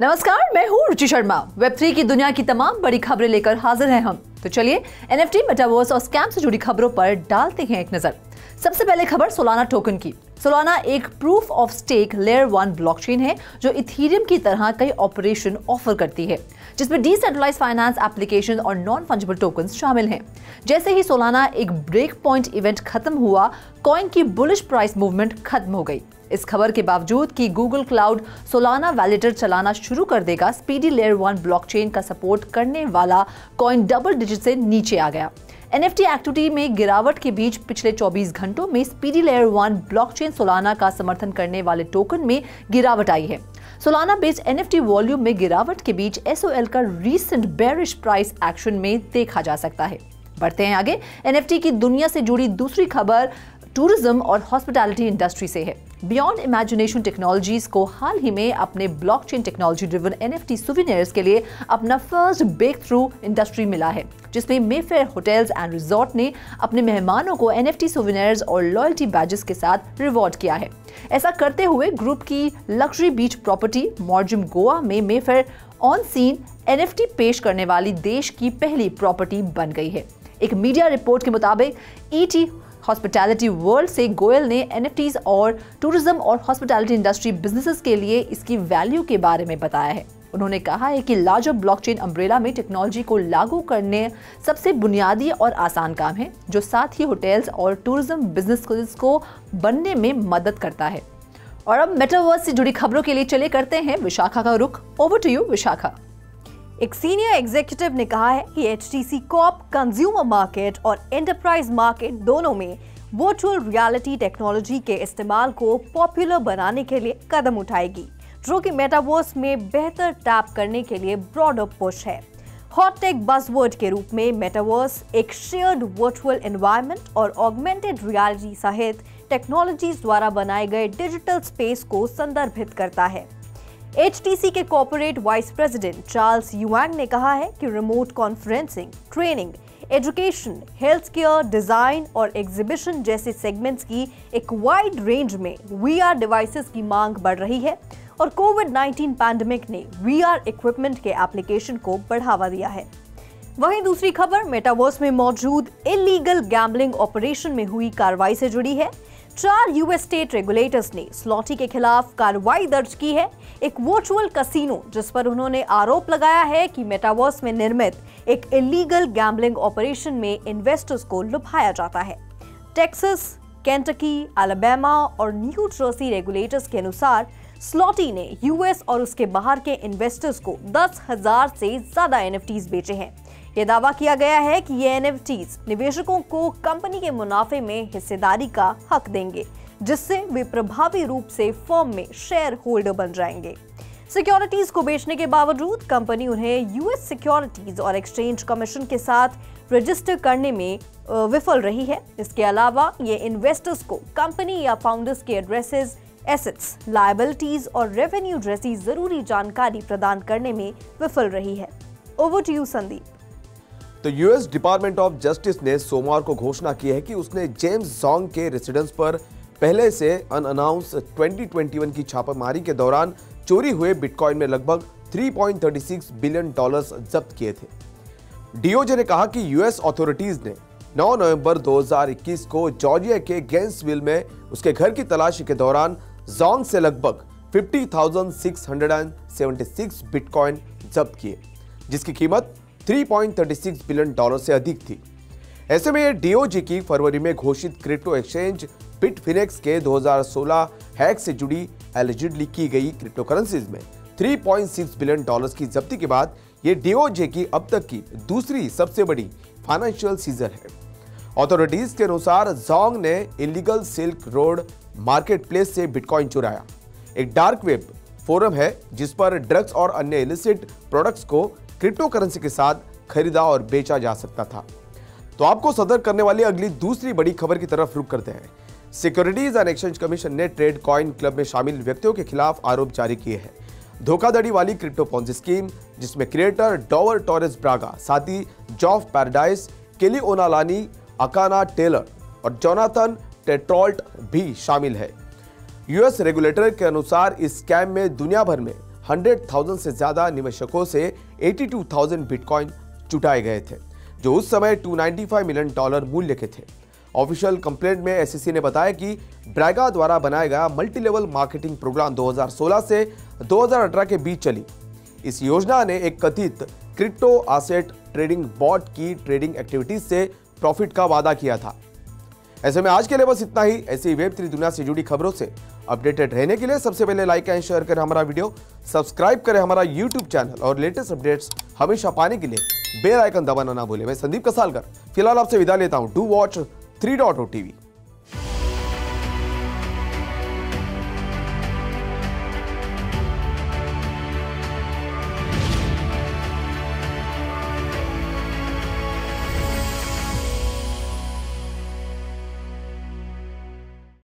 नमस्कार, मैं हूँ रुचि शर्मा। वेब3 की दुनिया की तमाम बड़ी खबरें लेकर हाजिर हैं हम। तो चलिए एनएफटी, मेटावर्स और स्कैम से जुड़ी खबरों पर डालते हैं एक नजर। सबसे पहले खबर सोलाना टोकन की। सोलाना एक proof of stake layer 1 blockchain है जो इथेरियम की तरह कई ऑपरेशन ऑफर करती है, जिसमें डिसेंट्रलाइज्ड फाइनेंस एप्लीकेशन और नॉन फंजिबल टोकन्स शामिल हैं। जैसे ही सोलाना एक ब्रेक पॉइंट इवेंट खत्म हुआ, कॉइन की बुलिश प्राइस मूवमेंट खत्म हो गई। इस खबर के बावजूद कि गूगल क्लाउड सोलाना वैलिडेटर चलाना शुरू कर देगा, स्पीडी लेयर 1 ब्लॉकचेन का सपोर्ट करने वाला कॉइन डबल डिजिट से नीचे आ गया। एनएफटी एक्टिविटी में गिरावट के बीच पिछले 24 घंटों में स्पीडी लेयर 1 ब्लॉकचेन सोलाना का समर्थन करने वाले टोकन में गिरावट आई है। सोलाना बेस्ड एनएफटी वॉल्यूम में गिरावट के बीच एसओएल का रीसेंट बेरिश प्राइस एक्शन में देखा जा सकता है। बढ़ते हैं आगे। एनएफटी की दुनिया से जुड़ी दूसरी खबर टूरिज्म और हॉस्पिटैलिटी इंडस्ट्री से है। बियॉन्ड इमेजिनेशन टेक्नोलॉजीज को हाल ही में अपने blockchain technology driven NFT souvenirs के लिए अपना फर्स्ट ब्रेक थ्रू इंडस्ट्री मिला है, जिसमें मेफेयर होटल्स एंड रिजॉर्ट ने अपने मेहमानों को एनएफटी सुवेनियर्स और लॉयल्टी बैजेस के साथ रिवॉर्ड किया है। ऐसा करते हुए ग्रुप की लग्जरी बीच प्रॉपर्टी मॉर्जिम गोवा में मेफेयर ऑन सीन एनएफटी पेश करने वाली देश की पहली प्रॉपर्टी बन गई है। एक मीडिया रिपोर्ट के मुताबिक ईटी हॉस्पिटैलिटी वर्ल्ड से गोयल ने एनएफटीज और टूरिज्म और हॉस्पिटैलिटी इंडस्ट्री बिजनेसेस के लिए इसकी वैल्यू के बारे में बताया है। उन्होंने कहा है कि लार्जर ब्लॉकचेन अम्ब्रेला में टेक्नोलॉजी को लागू करने सबसे बुनियादी और आसान काम है, जो साथ ही होटल्स और टूरिज्म बिजनेस को बनने में मदद करता है। और अब मेटावर्स से जुड़ी खबरों के लिए चले करते हैं विशाखा का रुख। Over to you Vishakha. एक सीनियर एग्जीक्यूटिव ने कहा है कि एचटीसी कॉर्प कंज्यूमर मार्केट और एंटरप्राइज मार्केट दोनों में वर्चुअल रियलिटी टेक्नोलॉजी के इस्तेमाल को पॉपुलर बनाने के लिए कदम उठाएगी, जो कि मेटावर्स में बेहतर टैप करने के लिए ब्रॉडर पुश है। हॉट टेक बज़वर्ड के रूप में मेटावर्स एक शेयर्ड वर्चुअल एनवायरनमेंट और ऑगमेंटेड रियलिटी सहित टेक्नोलॉजीज द्वारा बनाए गए डिजिटल स्पेस को संदर्भित करता है। एचटीसी के कॉर्पोरेट वाइस प्रेसिडेंट चार्ल्स युआंग ने कहा है कि remote conferencing, training, education, health care, design और एग्जीबिशन जैसे सेगमेंट्स की एक वाइड रेंज में वीआर डिवाइसेस की मांग बढ़ रही है और कोविड-19 पैंडेमिक ने वीआर इक्विपमेंट के एप्लीकेशन को बढ़ावा दिया है। वहीं दूसरी खबर मेटावर्स में मौजूद इलीगल गैम्बलिंग ऑपरेशन में हुई कार्रवाई से जुड़ी है। 4 यूएस स्टेट रेगुलेटर्स ने स्लॉटी के खिलाफ कार्रवाई दर्ज की है, एक वर्चुअल कसिनो जिस पर उन्होंने आरोप लगाया है कि मेटावर्स में निर्मित एक इलीगल गैम्बलिंग ऑपरेशन में इन्वेस्टर्स को लुभाया जाता है। टेक्सास, केंटकी, अलाबामा और न्यू जर्सी रेगुलेटर्स के अनुसार स्लॉटी ने यूएस और उसके बाहर के इन्वेस्टर्स को 10,000 से ज्यादा एनएफटीज बेचे हैं। यह दावा किया गया है कि ये एनएफटीज निवेशकों को कंपनी के मुनाफे में हिस्सेदारी का हक देंगे, जिससे वे प्रभावी रूप से फर्म में शेयर होल्डर बन जाएंगे। सिक्योरिटीज को बेचने के बावजूद कंपनी उन्हें यूएस सिक्योरिटीज और एक्सचेंज कमीशन के साथ रजिस्टर करने में विफल रही है। इसके अलावा ये इन्वेस्टर्स को कंपनी या फाउंडर्स के एड्रेसेस, एसेट्स, लायबिलिटीज और रेवेन्यू जैसी जरूरी जानकारी प्रदान करने में विफल रही है। Over to you Sandeep. तो यूएस डिपार्टमेंट ऑफ जस्टिस ने सोमवार को घोषणा की है कि उसने जेम्स जोंग के रेसिडेंस पर पहले से अनअनाउंस 2021 की छापेमारी के दौरान चोरी हुए बिटकॉइन में लगभग 3.36 बिलियन डॉलर्स जब्त किए थे। डीओजे ने कहा कि यूएस अथॉरिटीज ने 9 नवंबर 2021 को जॉर्जिया के गेंसविल में उसके घर की तलाशी के दौरान जोंग से लगभग 50,676 बिटकॉइन जब्त किए, जिसकी कीमत 3.36 बिलियन डॉलर से अधिक थी। ऐसे में डीओजे की फरवरी में घोषित क्रिप्टो एक्सचेंज बिटफिनेक्स के 2016 हैक से जुड़ी एलिजिडली की गई क्रिप्टो करेंसीज में 3.6 बिलियन डॉलर्स की जब्ती के बाद यह डीओजे की अब तक की दूसरी सबसे बड़ी फाइनेंशियल सीजर है। अथॉरिटीज के अनुसार जोंग ने इलीगल सिल्क रोड मार्केटप्लेस से बिटकॉइन चुराया। एक डार्क वेब फोरम है जिस पर ड्रग्स और अन्य इलिसिट प्रोडक्ट्स को क्रिप्टो करेंसी के साथ खरीदा और बेचा जा सकता था। तो आपको सदर करने वाली अगली दूसरी बड़ी खबर की तरफ रुख करते हैं। सिक्योरिटीज एंड एक्सचेंज कमीशन ने ट्रेड कॉइन क्लब में शामिल व्यक्तियों के खिलाफ आरोप जारी किए हैं। धोखाधड़ी वाली क्रिप्टो पोंजी स्कीम जिसमें क्रिएटर डॉवर टॉरेस ब्रागा, साथी जॉफ पैराडाइस, केली ओनालानी, अकाना टेलर और जोनाथन टेट्रोल्ट भी शामिल है। यूएस रेगुलेटर के अनुसार इस स्कैम में दुनिया भर में 100,000 से ज्यादा निवेशकों से 82,000 बिटकॉइन जुटाए गए थे, जो उस समय $295 मिलियन मूल्य के थे। ऑफिशियल कंप्लेंट में एसईसी ने बताया कि ब्रैगा द्वारा बनाया गया मल्टी लेवल मार्केटिंग प्रोग्राम 2016 से 2018 के बीच चली। इस योजना ने एक कथित क्रिप्टो एसेट ट्रेडिंग बॉट की ट्रेडिंग एक्टिविटीज से प्रॉफिट का वादा किया था। ऐसे में आज के लिए बस इतना ही। ऐसी वेब3 दुनिया से जुड़ी खबरों से अपडेटेड रहने के लिए सबसे पहले लाइक एंड शेयर करें हमारा वीडियो, सब्सक्राइब करें हमारा यूट्यूब चैनल और लेटेस्ट अपडेट्स हमेशा पाने के लिए बेल आइकन दबाना ना भूलें। मैं संदीप कसालकर फिलहाल आपसे विदा लेता हूं। Do watch 3.0 TV।